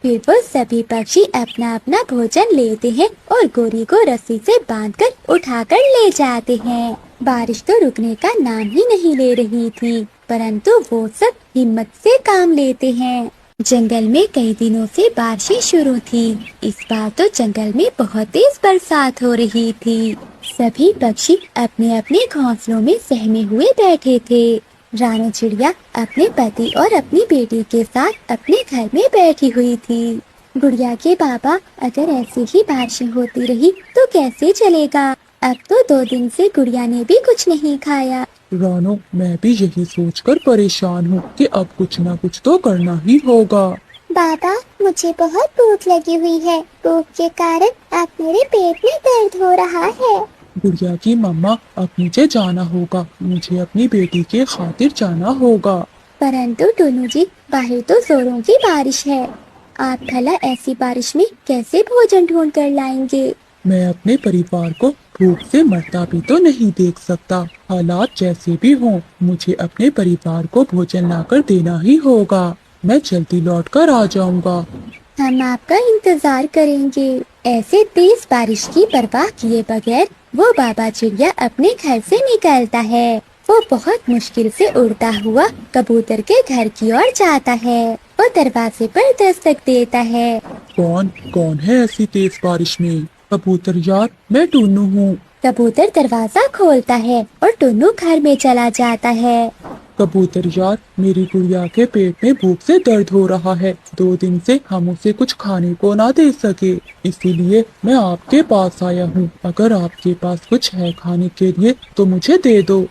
پھر وہ سبھی پکشی اپنا اپنا بھوجن لیتے ہیں اور گوری کو رسی سے باندھ کر اٹھا کر لے جاتے ہیں۔ بارش تو رکنے کا نام ہی نہیں لے رہی تھی، پرنتو وہ سب ہمت سے کام لیتے ہیں۔ جنگل میں کئی دنوں سے بارشیں شروع تھی۔ اس بار تو جنگل میں بہت تیز برسات ہو رہی تھی۔ سبھی پکشی اپنے اپنے گھونسلوں میں سہمے ہوئے بیٹھے تھے۔ رانو چڑیا اپنے پتی اور اپنی بیٹی کے ساتھ اپنے گھر میں بیٹھی ہوئی تھی۔ گڑیا کے بابا، اگر ایسی ہی بارشیں ہوتی رہی تو کیسے چلے گا؟ اب تو 2 دن سے گڑیا نے بھی کچھ نہیں کھایا۔ رانو، میں بھی یہی سوچ کر پریشان ہوں کہ اب کچھ نہ کچھ تو کرنا ہی ہوگا۔ بابا، مجھے بہت بھوک لگی ہوئی ہے۔ بھوک کے کارن اب میرے پیٹ میں درد ہو رہا ہے۔ گڑیا کی مما، اب مجھے جانا ہوگا، مجھے اپنی بیٹی کے خاطر جانا ہوگا۔ پرنتو ٹونو جی، باہر تو زوروں کی بارش ہے، آپ بھلا ایسی بارش میں کیسے بھوجن ڈھونڈ کر لائیں گے؟ میں اپنے پریوار کو بھوک سے مرتا بھی تو نہیں دیکھ سکتا۔ حالات جیسے بھی ہوں، مجھے اپنے پریوار کو بھوجن لا کر دینا ہی ہوگا۔ میں جلدی لوٹ کر آ جاؤں گا۔ ہم آپ کا انتظار کریں گے۔ ایسے تیز بارش کی پرواہ کیے بغیر وہ بابا چڑیا اپنے گھر سے نکلتا ہے۔ وہ بہت مشکل سے اڑتا ہوا کبوتر کے گھر کی اور جاتا ہے۔ وہ دروازے پر دستک دیتا ہے۔ کون ہے ایسی تیز بارش میں؟ کبوتر یار، میں ٹونو ہوں۔ کبوتر دروازہ کھولتا ہے اور ٹونو گھر میں چلا جاتا ہے۔ کبوتر یار، میری گڑیا کے پیٹ میں بھوک سے درد ہو رہا ہے۔ 2 دن سے ہم اسے کچھ کھانے کو نہ دے سکے، اسی لیے میں آپ کے پاس آیا ہوں۔ اگر آپ کے پاس کچھ ہے کھانے کے لیے تو مجھے دے دو۔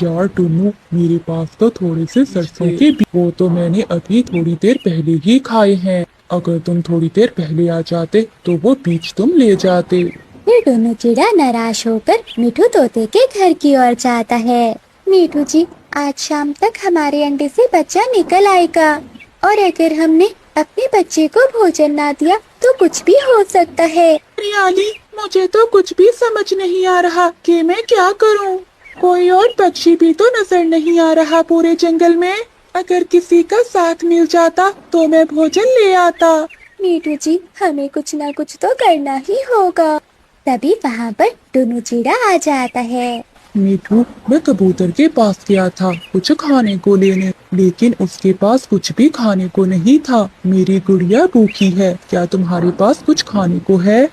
یار ٹونو، میرے پاس تو تھوڑے سے سرسوں کے وہ تو میں نے ابھی تھوڑی دیر پہلے ہی کھائے ہیں۔ اگر تم تھوڑی دیر پہلے آ جاتے تو وہ بیج تم لے جاتے۔ پھر ٹونو چڑیا ناراض ہو کر میٹھو طوطے کے گھر کی اور جاتا ہے۔ میٹھو جی، آج شام تک ہمارے انڈے سے بچہ نکل آئے گا، اور اگر ہم نے اپنے بچے کو بھوجن نہ دیا تو کچھ بھی ہو سکتا ہے۔ ریالی، مجھے تو کچھ بھی سمجھ نہیں آ رہا کہ میں کیا کروں۔ کوئی اور پکشی بھی تو نظر نہیں آ رہا پورے جنگل میں۔ اگر کسی کا ساتھ مل جاتا تو میں بھوجن لے آتا۔ میٹھو جی، ہمیں کچھ نہ کچھ تو کرنا ہی ہوگا۔ تبھی وہاں پر ٹونو چڑیا آ جاتا ہے۔ میٹھو، میں کبوتر کے پاس گیا تھا کچھ کھانے کو لینے، لیکن اس کے پاس کچھ بھی کھانے کو نہیں تھا۔ میری گڑیا بھوکی ہے، کیا تمہارے پاس کچھ کھانے کو ہے؟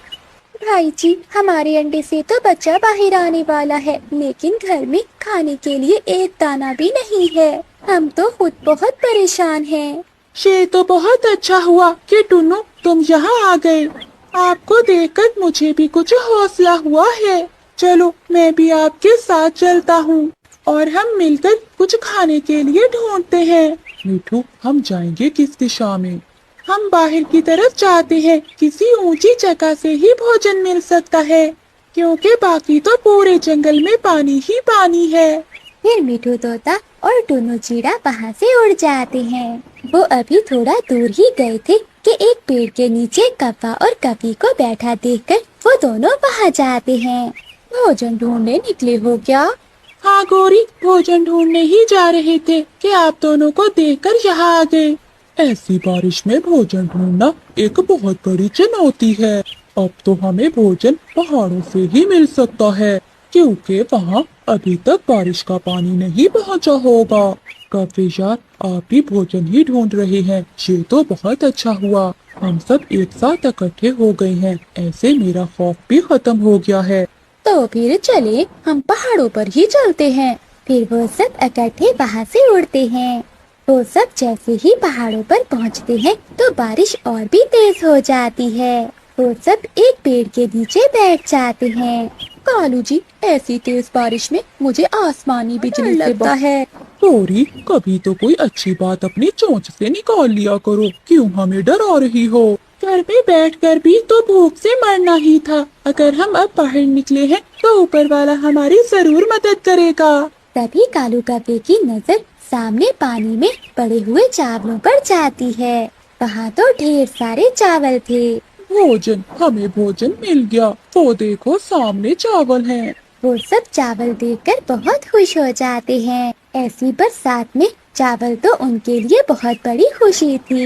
بھائی جی، ہمارے انڈے سے تو بچہ باہر آنے والا ہے، لیکن گھر میں کھانے کے لیے ایک دانہ بھی نہیں ہے۔ ہم تو خود بہت پریشان ہیں۔ یہ تو بہت اچھا ہوا کہ ٹونو تم یہاں آ گئے۔ آپ کو دیکھ کر مجھے بھی کچھ حوصلہ ہوا ہے۔ چلو، میں بھی آپ کے ساتھ چلتا ہوں اور ہم مل کر کچھ کھانے کے لیے ڈھونڈتے ہیں۔ میٹھو، ہم جائیں گے کس دشا میں؟ ہم باہر کی طرف جاتے ہیں، کسی اونچی جگہ سے ہی بھوجن مل سکتا ہے، کیونکہ باقی تو پورے جنگل میں پانی ہی پانی ہے۔ پھر میٹھو طوطا اور ٹونو چڑیا وہاں سے اڑ جاتے ہیں۔ وہ ابھی تھوڑا دور ہی گئے تھے کہ ایک پیڑ کے نیچے کوا اور کوی کو بیٹھا دیکھ کر وہ دونوں وہاں جاتے ہیں۔ بھوجن ڈھونڈنے نکلے ہو کیا؟ ہاں گوری، بھوجن ڈھونڈنے ہی جا رہے تھے کہ آپ دونوں کو دیکھ کر یہاں آ گئے۔ ایسی بارش میں بھوجن ڈھونڈنا ایک بہت بڑی چنوتی ہے۔ اب تو ہمیں بھوجن پہاڑوں سے ہی مل سکتا ہے، کیونکہ وہاں ابھی تک بارش کا پانی نہیں پہنچا ہوگا۔ کوے یار، آپ بھی بھوجن ہی ڈھونڈ رہے ہیں، یہ تو بہت اچھا ہوا۔ ہم سب ایک ساتھ اکٹھے ہو گئے ہیں، ایسے میرا خوف بھی ختم ہو گیا ہے۔ تو پھر چلے ہم پہاڑوں پر ہی چلتے ہیں۔ پھر وہ سب اکٹھے وہاں سے اڑتے ہیں۔ وہ سب جیسے ہی پہاڑوں پر پہنچتے ہیں تو بارش اور بھی تیز ہو جاتی ہے۔ وہ سب ایک پیڑ کے نیچے بیٹھ جاتے ہیں۔ کالو جی، ایسی تیز بارش میں مجھے آسمانی بجلی لگتا ہے۔ گوری، کبھی تو کوئی اچھی بات اپنی چونچ سے نکال لیا کرو، کیوں ہمیں ڈرا رہی ہو؟ گھر میں بیٹھ کر بھی تو بھوک سے مرنا ہی تھا۔ اگر ہم اب باہر نکلے ہیں تو اوپر والا ہماری ضرور مدد کرے گا۔ تبھی کالو کوے کی نظر سامنے پانی میں پڑے ہوئے چاولوں پر جاتی ہے۔ وہاں تو ڈھیر سارے چاول تھے۔ بھوجن، ہمیں بھوجن مل گیا، وہ دیکھو سامنے چاول ہیں۔ وہ سب چاول دیکھ کر بہت خوش ہو جاتے ہیں۔ ایسی برسات میں چاول تو ان کے لیے بہت بڑی خوشی تھی۔